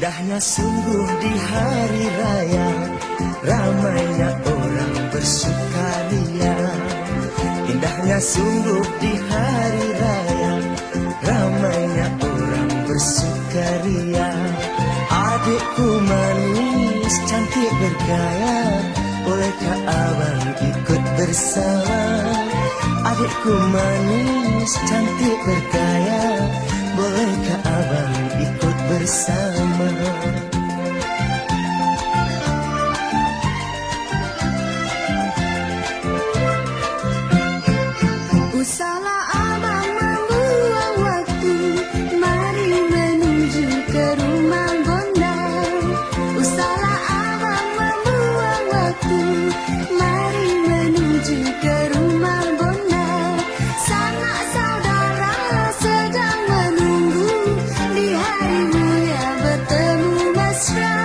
Indahnya sungguh di hari raya, ramainya orang bersukaria. Indahnya sungguh di hari raya, ramainya orang bersukaria. Adikku manis, cantik bergaya, bolehkah abang ikut bersama? Adikku manis, cantik bergaya, bolehkah abang ikut bersama? Usahlah abang membuang waktu, mari menuju ke rumah bonda. Usahlah abang membuang waktu, mari menuju ke rumah bonda. Sanak saudara sedang menunggu, di hari mulia bertemu mesra.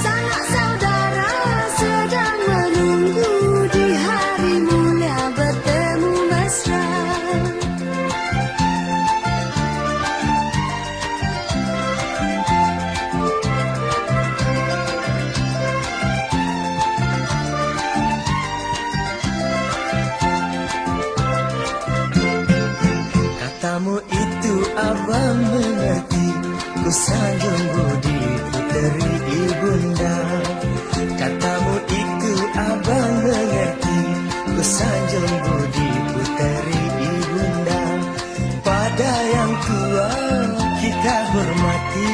Sanak saudara sedang menunggu, di hari mulia bertemu mesra. Katamu itu abang mengerti, ku sanjung budi puteri ibunda. Katamu itu abang mengerti, ku sanjung budi puteri ibunda. Pada yang tua kita hormati,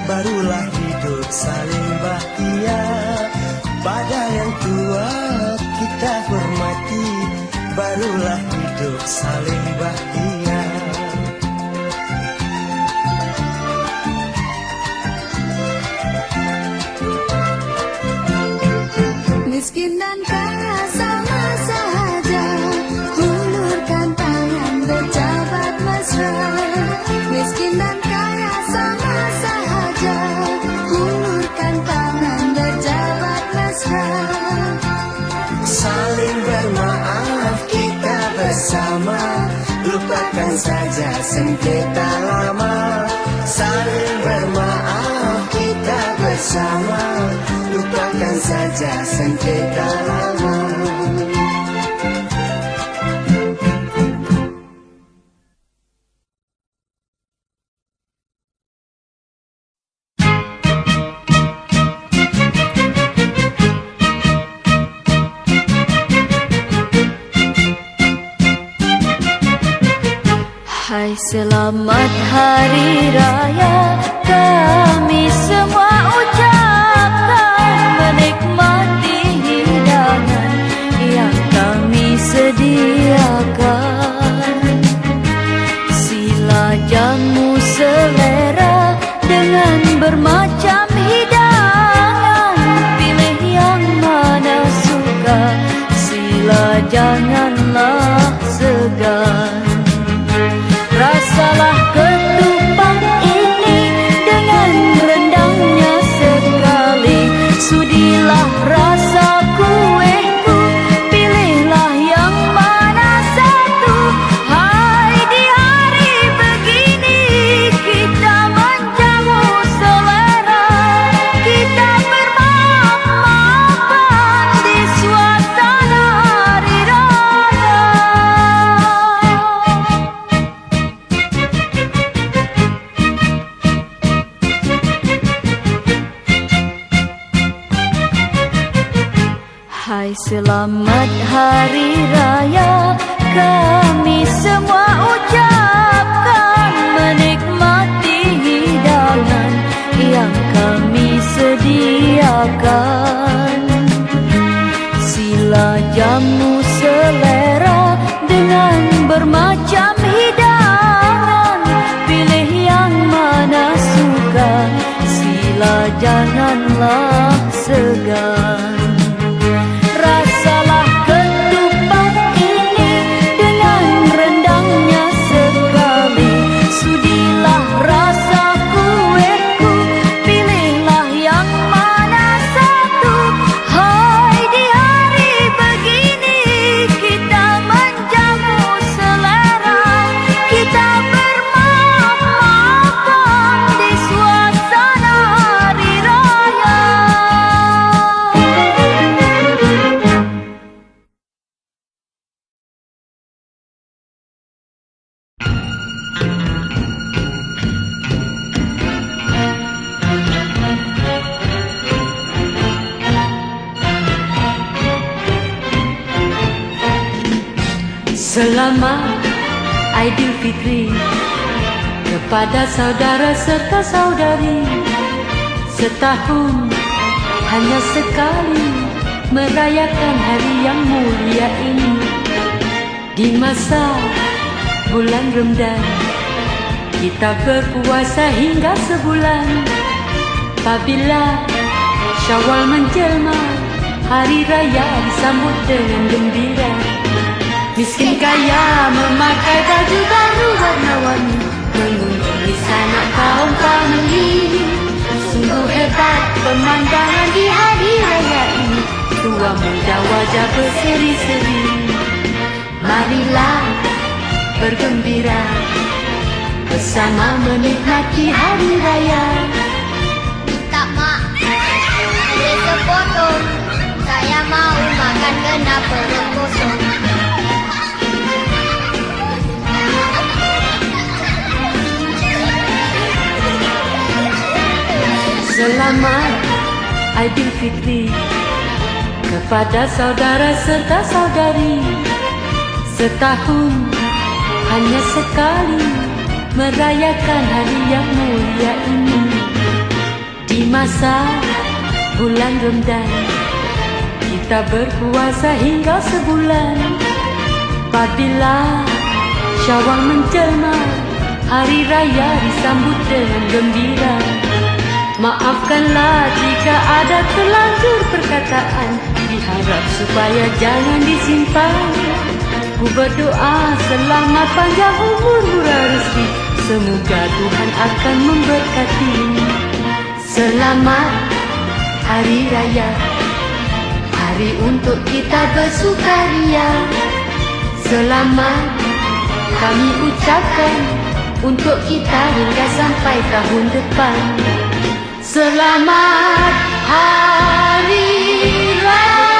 barulah hidup saling bahagia. Pada yang tua kita hormati, barulah hidup saling bahagia. Miskin dan kaya sama saja, hulurkan tangan berjabat mesra. Miskin dan kaya sama saja, hulurkan tangan berjabat mesra. Saling bermaaf kita bersama, lupakan saja sengketa lama. Saling bermaaf kita bersama, lupakan saja sengketa lama. Hai selamat hari raya, kami semua ucapkan, menikmati hidangan yang kami sediakan. Sila jamu selera dengan bermacam hidangan, pilih yang mana suka, sila janganlah segan. Rasalah ketupat ini dengan rendangnya sekali, sudilah rasa kueku, pilihlah yang mana satu. Hai di hari begini kita menjamu selera, kita bermaaf-maafan di suasana hari raya. Hai selamat hari raya, kami semua ucapkan, menikmati hidangan yang kami sediakan. Sila jamu selera dengan bermacam hidangan, pilih yang mana suka, sila janganlah segan. Rasalah ketupat ini dengan rendangnya Selamat Aidilfitri kepada saudara serta saudari. Setahun hanya sekali merayakan hari yang mulia ini. Di masa bulan Ramadan kita berpuasa hingga sebulan. Apabila Syawal menjelma, hari raya disambut dengan gembira. Miskin kaya memakai baju baru warna-warni, mengunjungi sanak kaum famili. Sungguh hebat pemandangan di hari raya ini. Tua muda wajah berseri-seri. Marilah bergembira bersama menikmati hari raya. Minta mak, boleh sepotong. Saya mau makan kena perut kosong. Selamat Aidilfitri kepada saudara serta saudari. Setahun hanya sekali merayakan hari yang mulia ini. Di masa bulan Ramadan kita berpuasa hingga sebulan. Apabila Syawal menjelma, hari raya disambut dengan gembira. Maafkanlah jika ada terlanjur perkataan, diharap supaya jangan disimpan. Ku berdoa selamat panjang umur murah rezeki, semoga Tuhan akan memberkati. Selamat Hari Raya, hari untuk kita bersukaria. Selamat kami ucapkan untuk kita hingga sampai tahun depan. Selamat Hari Raya.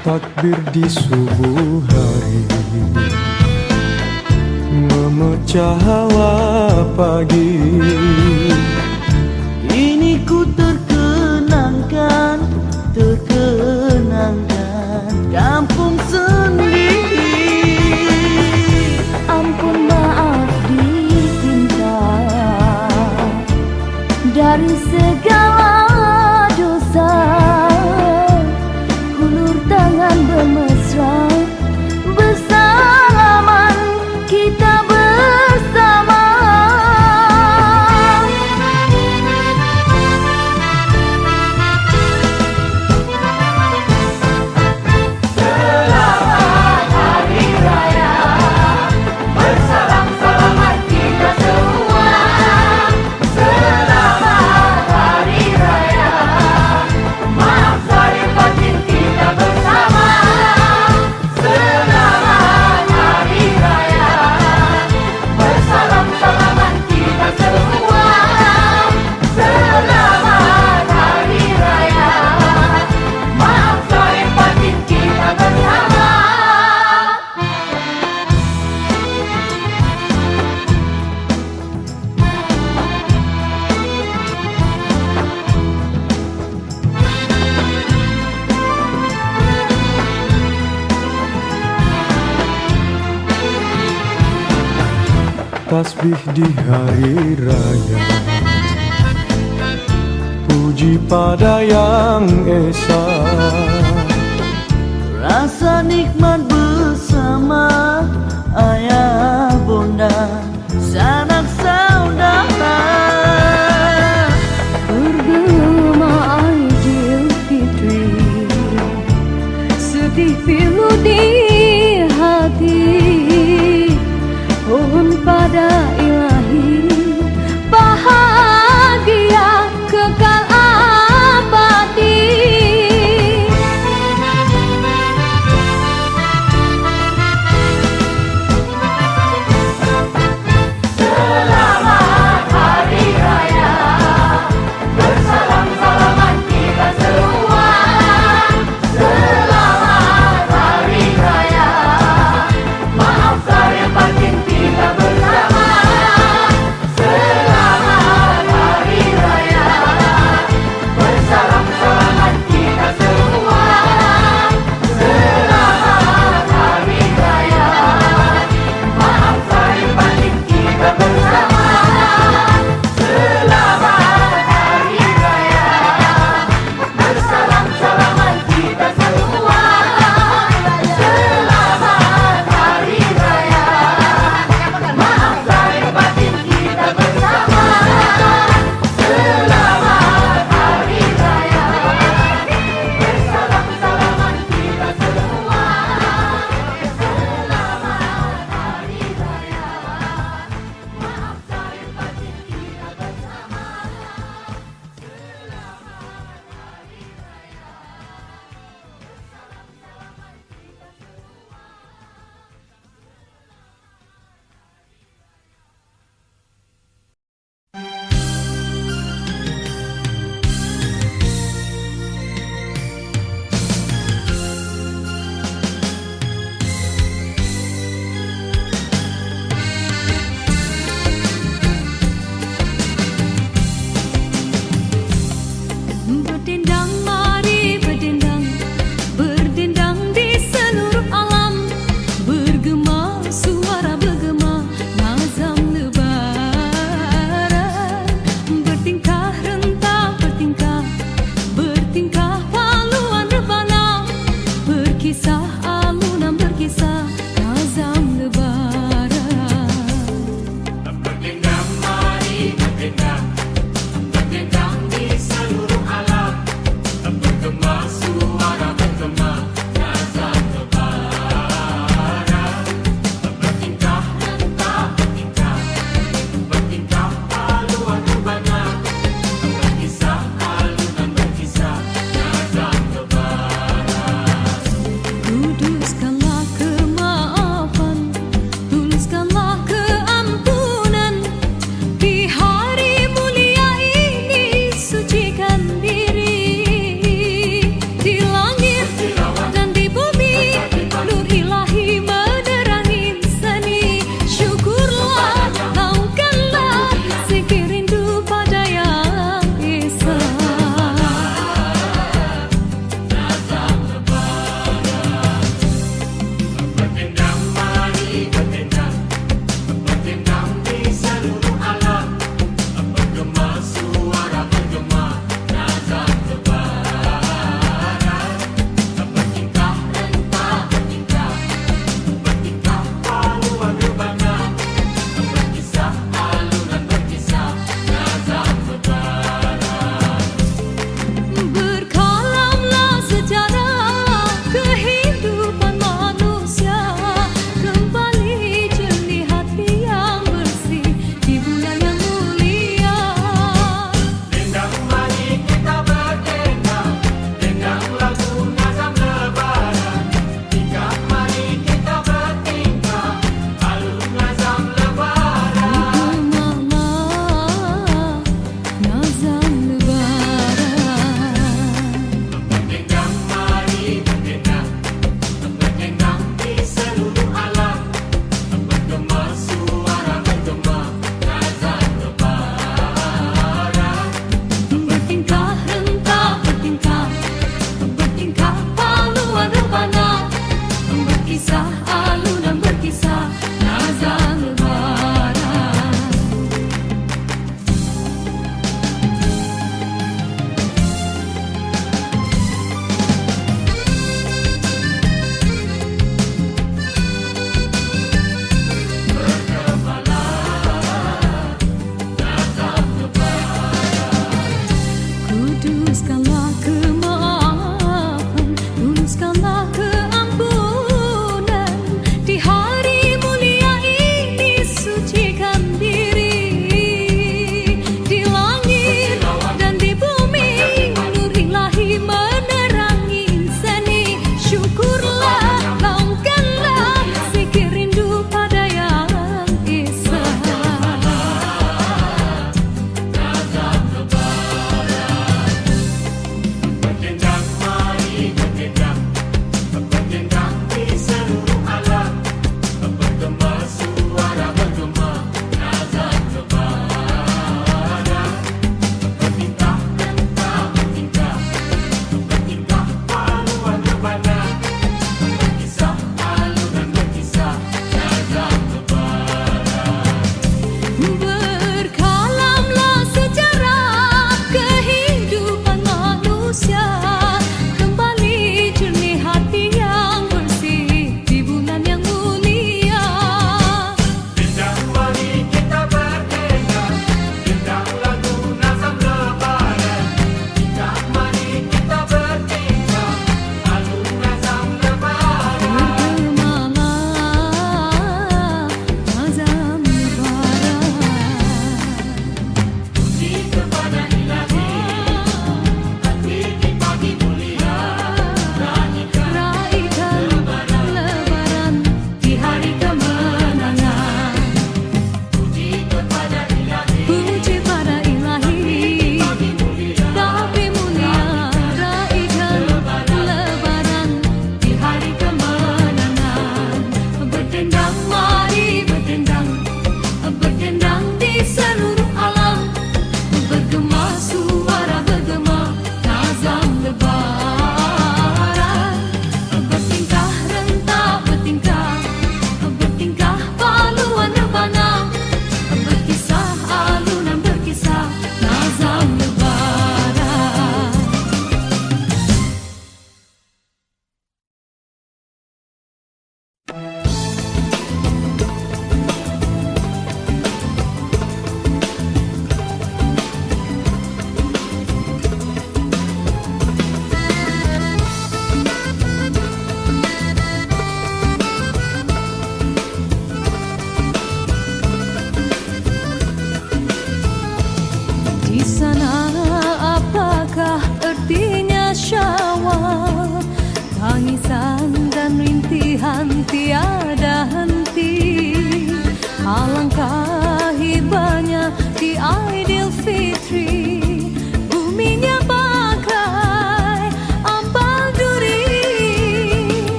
Takbir di subuh hari, memecah hawa pagi. Ini ku terkenangkan kampung sendiri. Ampun maaf dicinta dari segala dosa. Hulur tangan bermesra, bersalaman kita bersama. Tasbih di hari raya, puji pada Yang Esa. Rasa nikmat bersama ayah bunda, sanak saudara. Bergema Aidilfitri, sedih pilu di hati. Mohon pada Ilahi bahagia kekal abadi.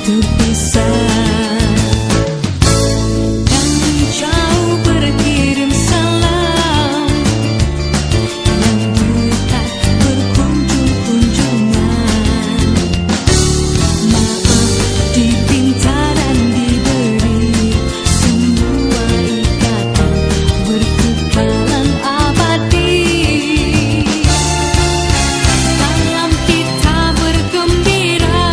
terpisah. Dan jauh berkirim salam yang dekat berkunjung-kunjungan. Maaf dipinta dan diberi, semua ikatan berkekalan abadi. Dalam kita bergembira,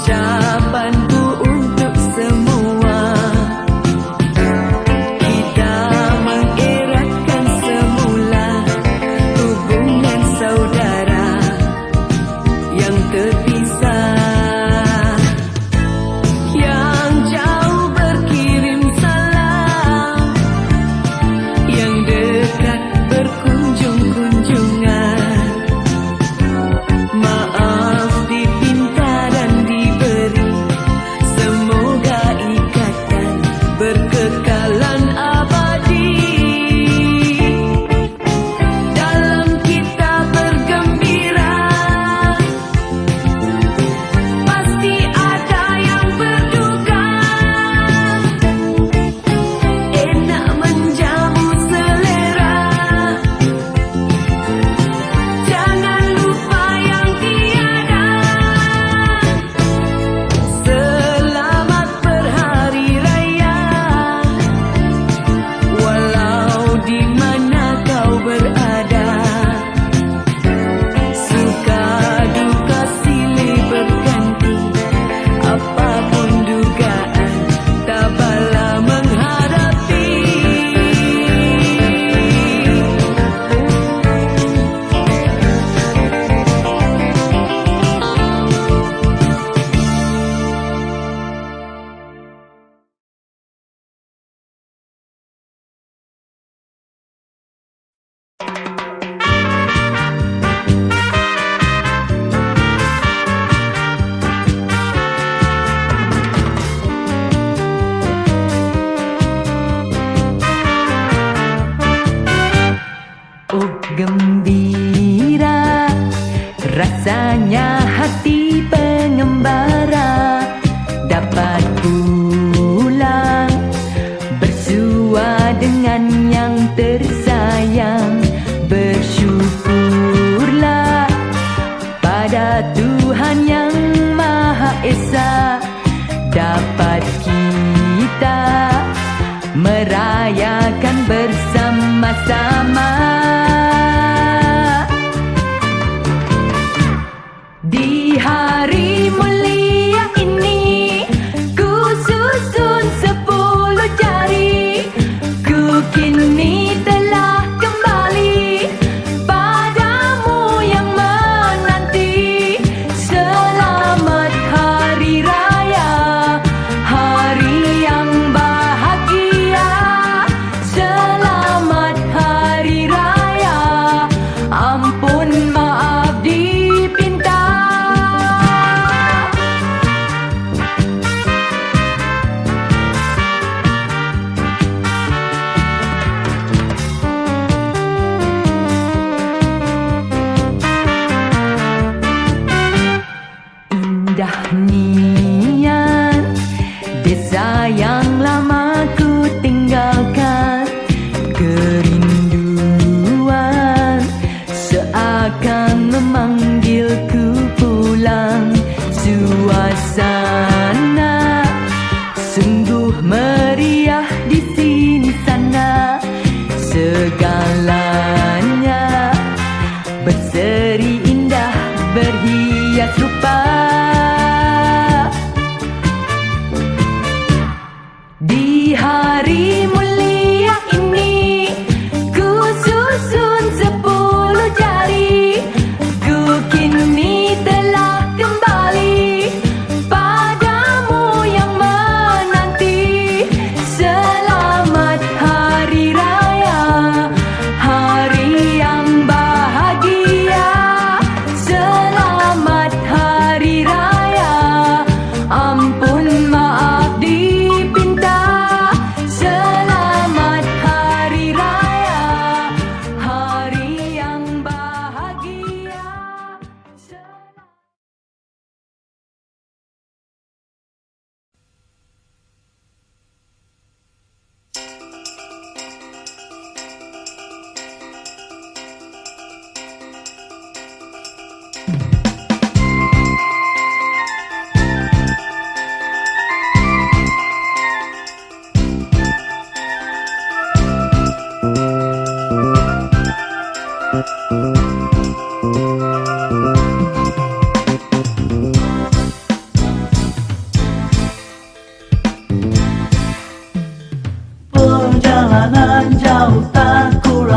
ucapanku untuk semua. Kita mengeratkan semula hubungan saudara yang terpisah. Yang jauh berkirim salam, yang dekat berkunjung-kunjungan. Maaf dipinta dan diberi, semoga ikatan berkekalan abadi. Dalam kita bergembira, pasti ada yang berduka. Enak menjamu selera, jangan lupa yang tiada. Selamat berhari raya, walau di mana kau berada. Suka duka silih berganti, apapun dugaan tabahlah menghadapi. Oh gembira rasanya hati pengembara, dapat pulang bersua dengan yang tersayang. Bersyukurlah pada Tuhan yang Maha Esa, dapat kita merayakan bersama-sama. Di hari mulia ini, ku susun 10 jari, ku kini telah kembali padamu yang menanti. Selamat hari raya, hari yang bahagia. Selamat hari raya, ampun maaf dipinta.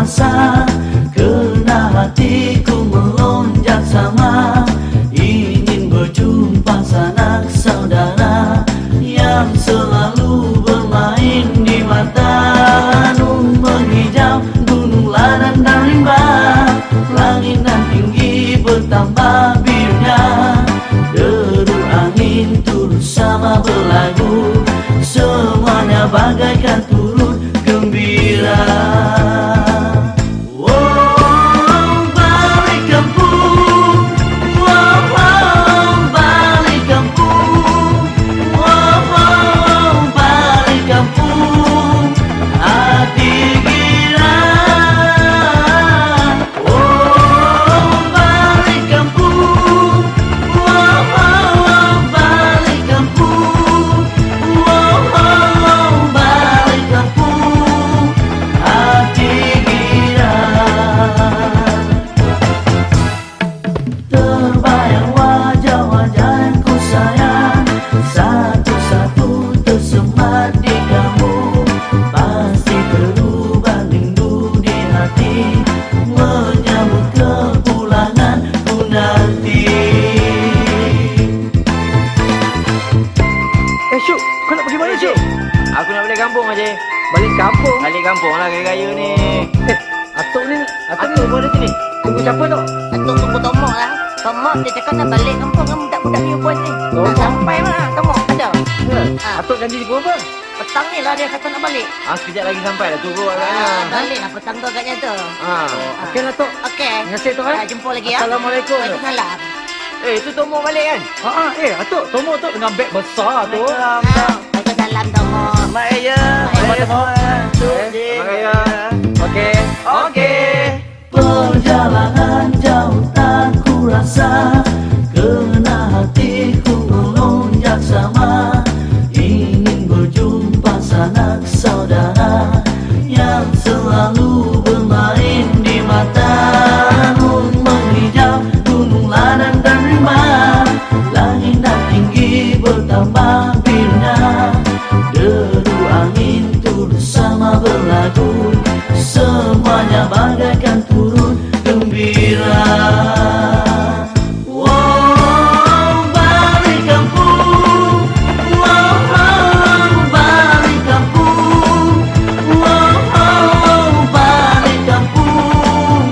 rasa, kerana hatiku melonjak sama, ingin berjumpa sanak saudara yang selalu bermain di mata. Nun menghijau gunung ladang dan rimba, langit dan tinggi bertambah birunya. Deru angin turut sama berlagu, semuanya bagaikan turut gembira. Oh, balik kampung, oh, balik kampung, oh, balik kampung, hati gira. Oh, balik kampung, oh, balik kampung, oh, balik kampung, hati gira. Terbayang wajah-wajah yang ku sayang, satu-satu tersemat di kamu. Pasti berubah rindu di hati, menyambut kepulanganku nanti. Syuk, kau nak pergi mana Syuk? Aku nak balik kampung aja. Balik kampung. Balik kampung lah raya ni. Atuk ni, Atuk pun ada sini. tunggu siapa tu? Atuk tunggu Tomok lah. Tomok dia cakap nak balik kampung dengan budak-budak ni pun ni. Tomok? Tak sampai mana Tomok ada. Atuk janji pukul apa? Petang ni lah dia kata nak balik. Sekejap lagi sampai dah tunggu agaknya. Balik lah petang tu agaknya tu. Okey lah Tok. Okey. Terima kasih Tok. Jumpa lagi ya. Assalamualaikum. Waalaikumsalam. Itu Tomok balik kan? Atuk, Tomo tu dengan beg besar tu. Waalaikumsalam Tomok. Selamat raya. Selamat raya. Okey. Okey. Perjalanan jauh tak ku rasa, kerana hatiku melonjak sama, ingin berjumpa sanak saudara yang selalu bermain di mata. Nun menghijau gunung ladang dan rimba, langit dan tinggi bertambah birunya. Deru angin turut sama berlagu, semuanya bagaikan turut gembira. Oh, balik kampung, oh, balik kampung, oh, balik kampung,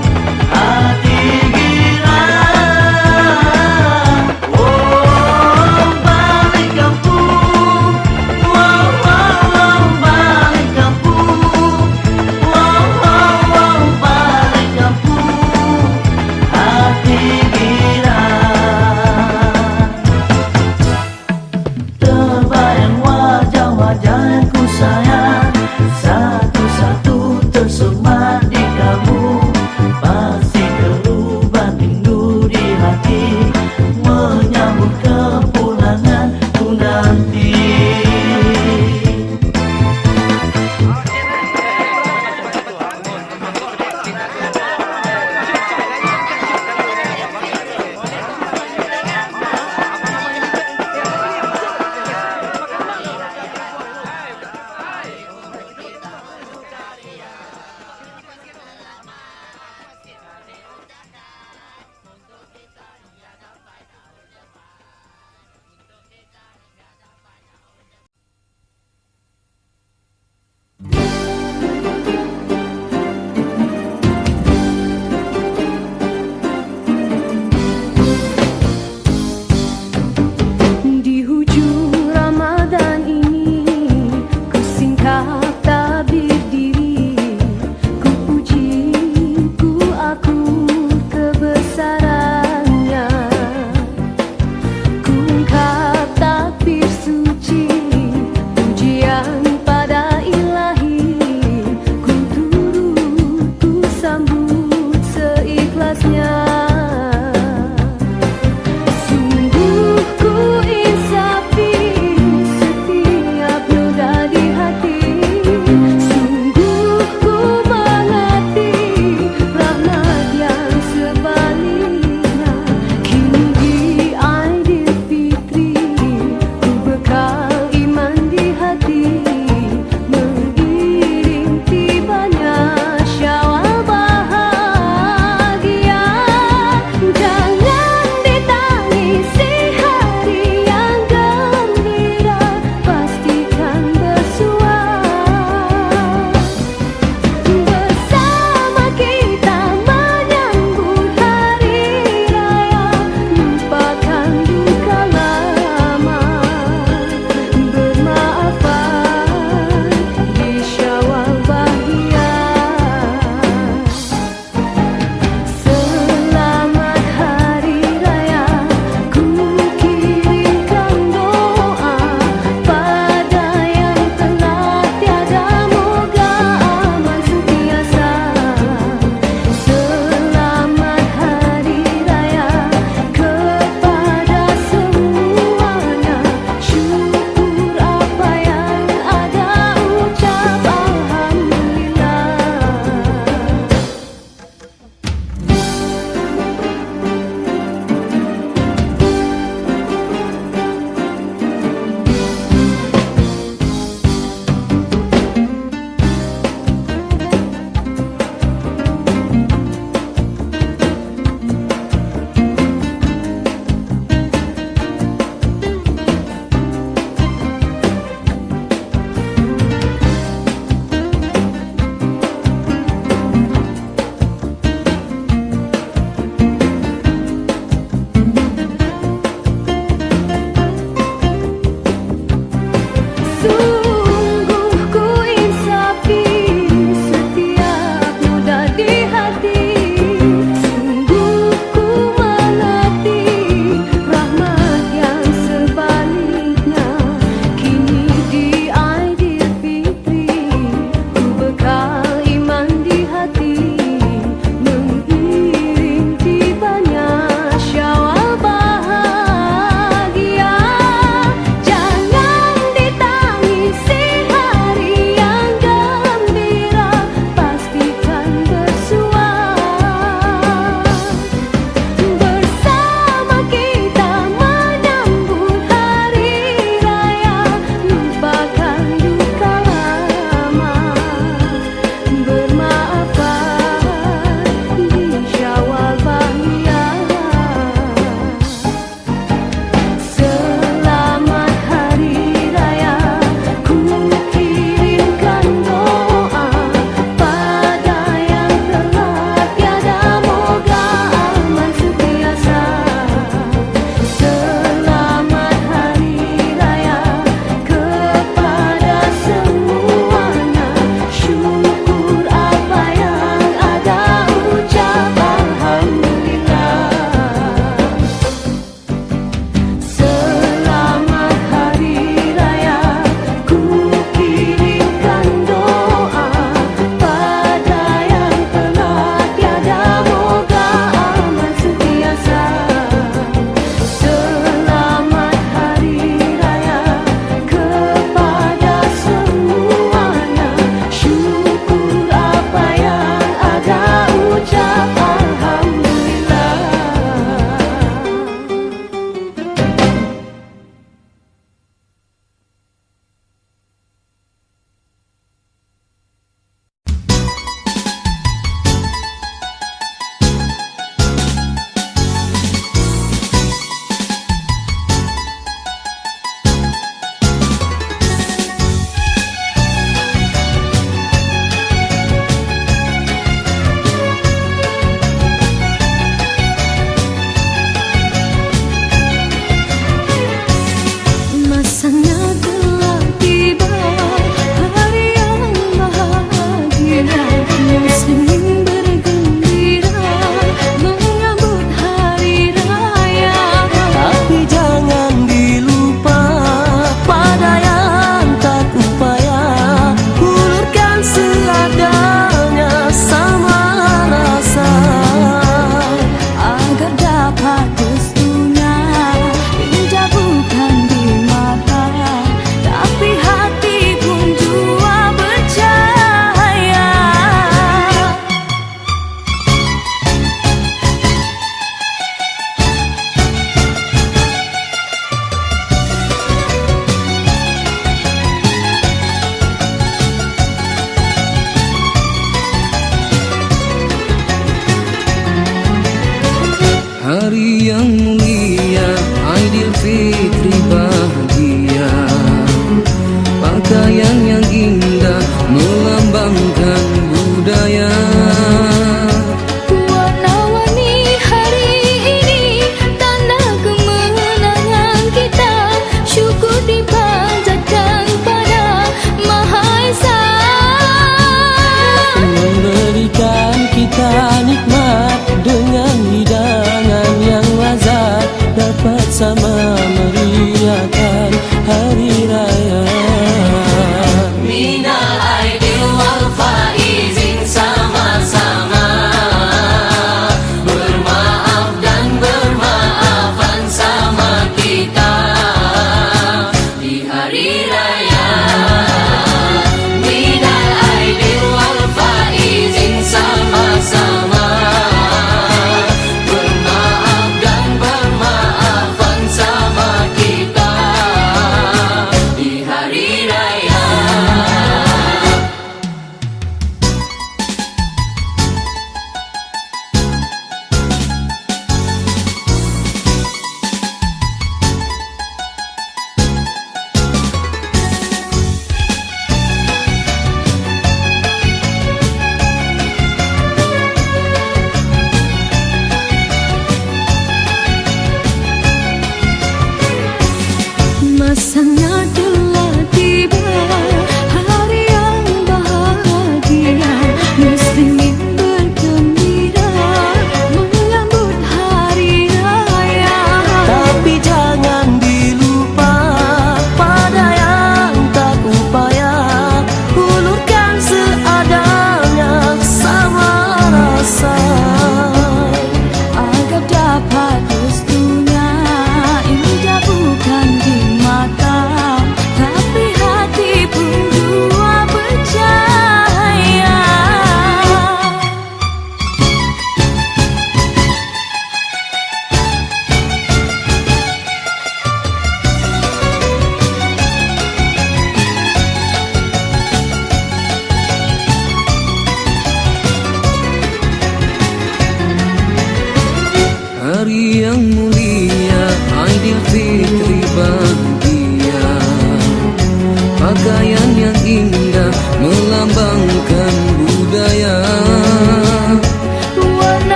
hati gira. Oh, balik kampung,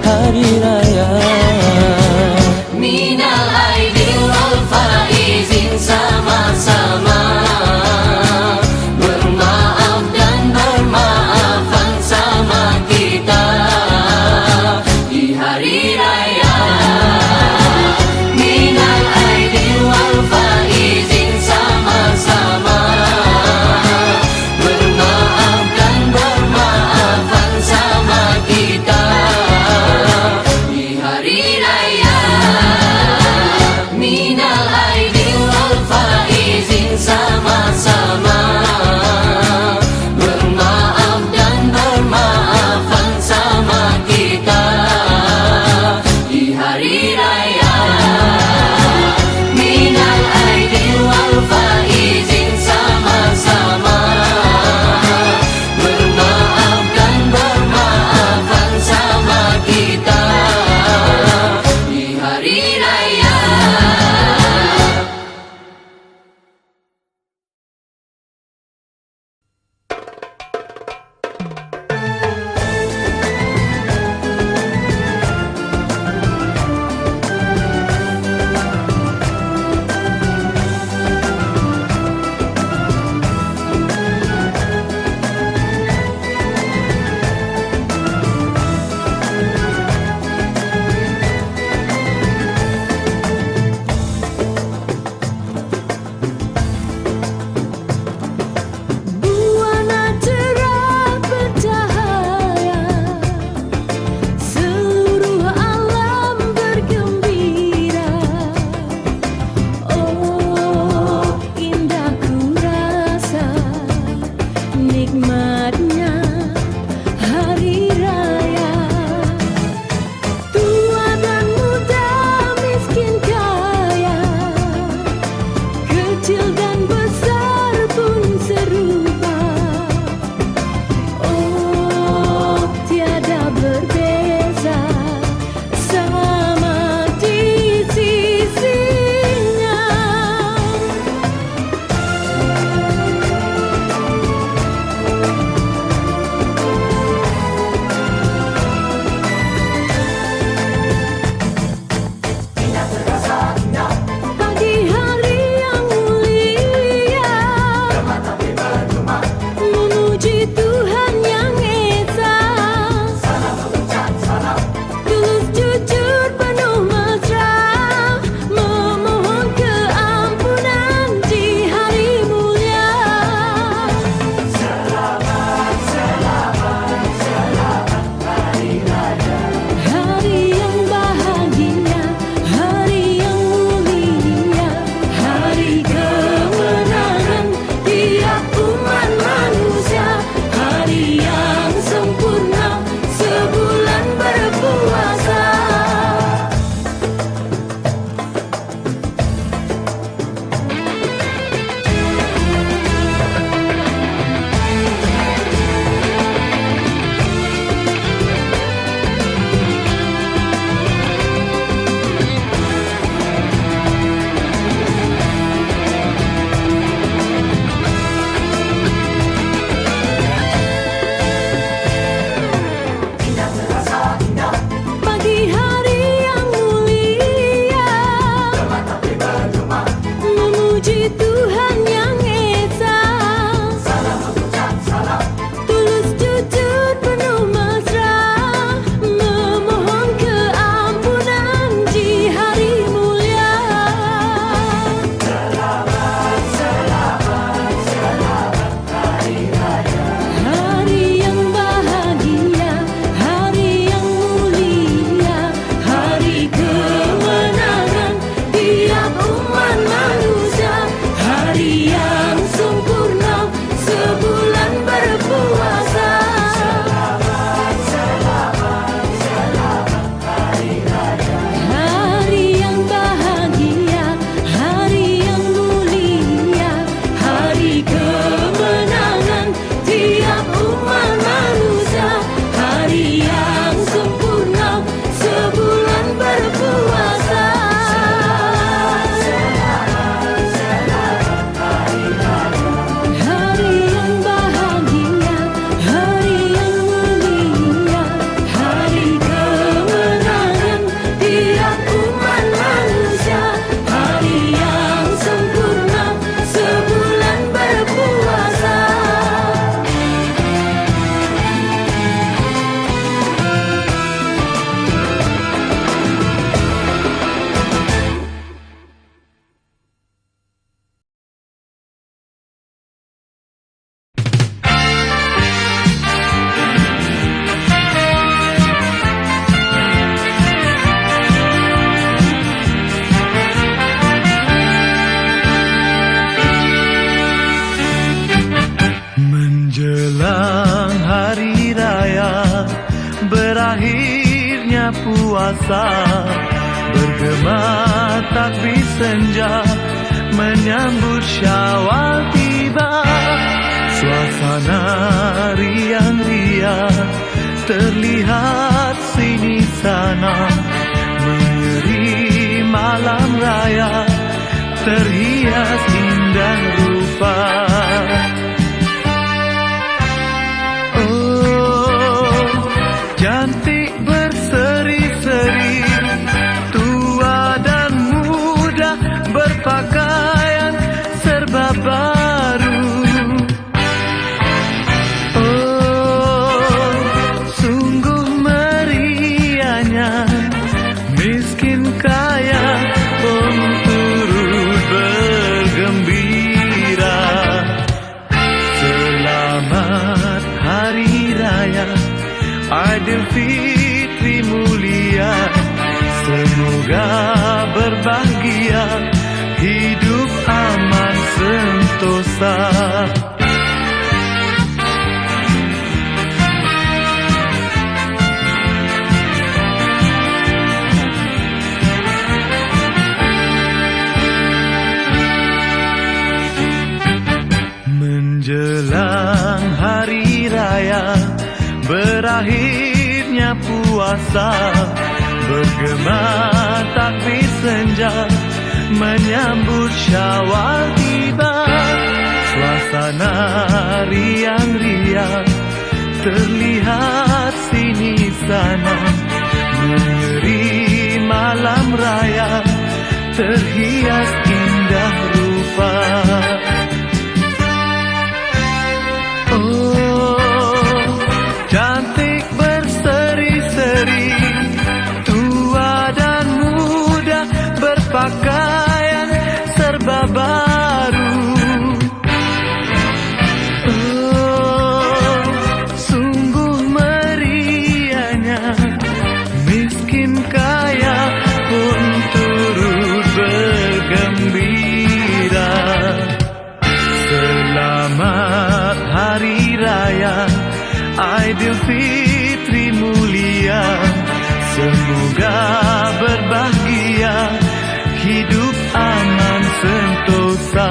hari raya. Minal aidin wal faizin sama-sama bermaaf dan bermaafan sama kita di hari raya. Minal aidin wal faizin sama-sama bermaaf dan bermaafan sama kita di hari raya. Minal aidin wal faizin sama berakhirnya puasa, bergema takbir senja, menyambut Syawal tiba. Suasana riang-riang terlihat sini sana, menyeri malam raya terhias indah rupa. Oh, cantik berseri-seri, tua dan muda berpakaian serba baru. Oh, sungguh meriahnya, miskin kaya pun turut bergembira. Selamat Hari Raya Aidilfitri mulia, semoga berbahagia, hidup aman sentosa. Menjelang hari raya, berakhirnya puasa, bergema takbir senja, menyambut Syawal tiba. Suasana riang-riang terlihat sini sana, menyeri malam raya terhias indah rupa. Oh, cantik berseri-seri, tua dan muda berpakaian serba baru. Oh, sungguh meriahnya, miskin kaya pun turut bergembira. Selamat Hari Raya Aidilfitri mulia, semoga berbahagia, hidup aman sentosa.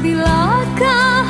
Bila kau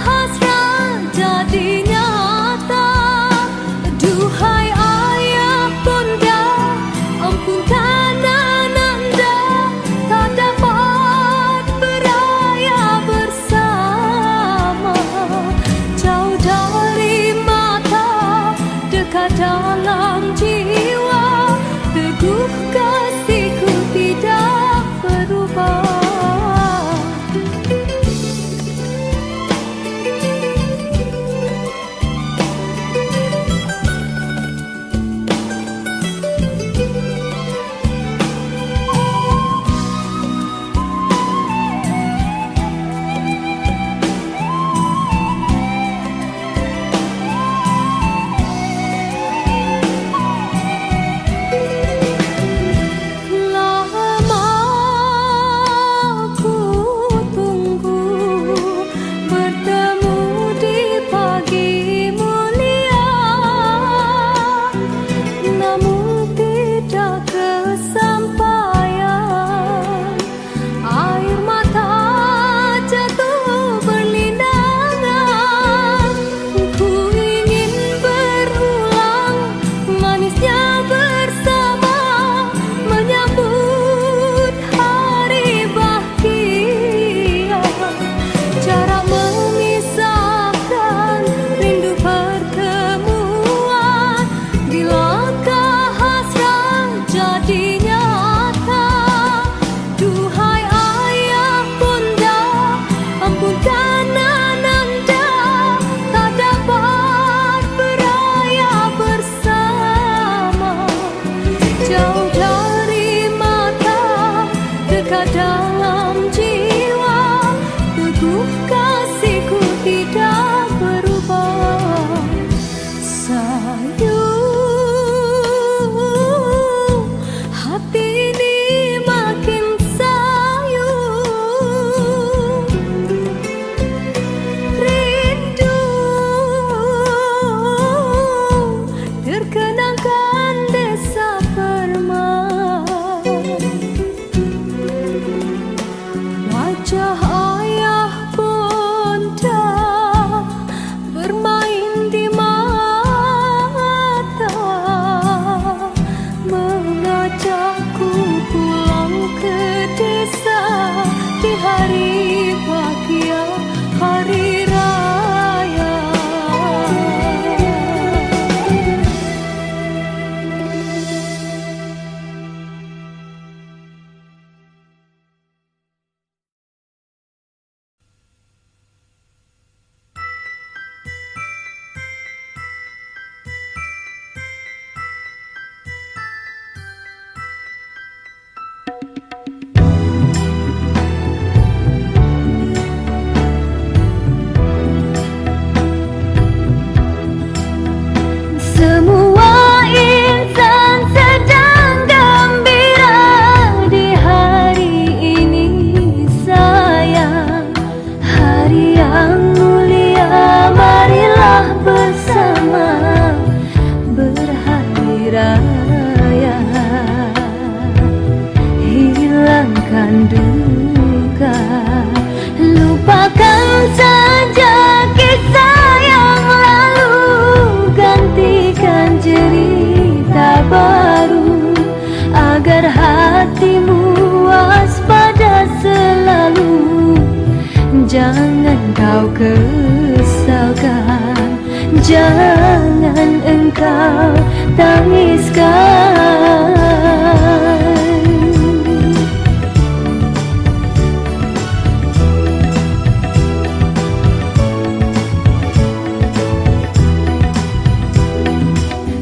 jangan engkau tangiskan.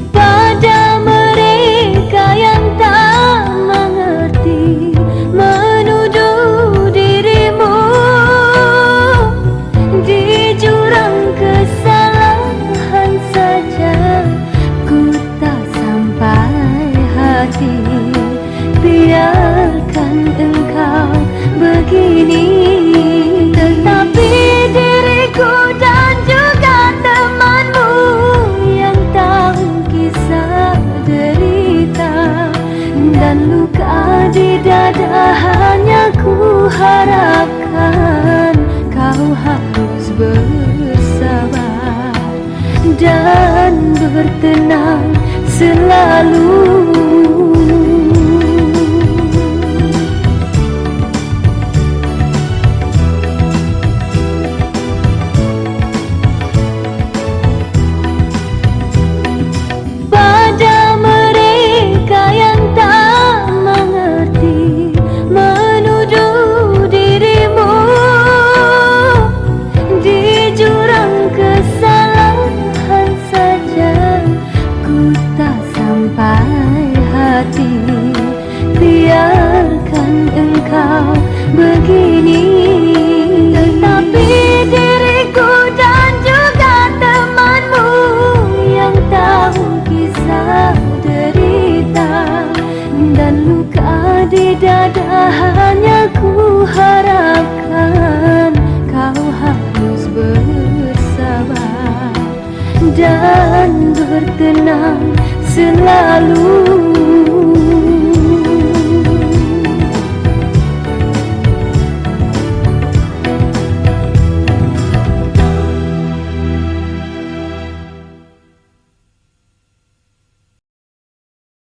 Pada mereka yang tak mengerti, menuduh dirimu di jurang kesalahan saja, ku tak sampai hati. Biarkan engkau begini, tetapi diriku dan juga temanmu yang tahu kisah derita dan luka di dada, hanya ku harapkan kau harus bersabar dan bertenang selalu. Pada mereka yang tak mengerti, menuduh dirimu di jurang kesalahan saja, ku tak sampai hati. Biarkan engkau begini, tetapi diriku dan juga temanmu yang tahu kisah derita dan luka di dada, hanya ku harapkan kau harus bersabar dan bertenang selalu.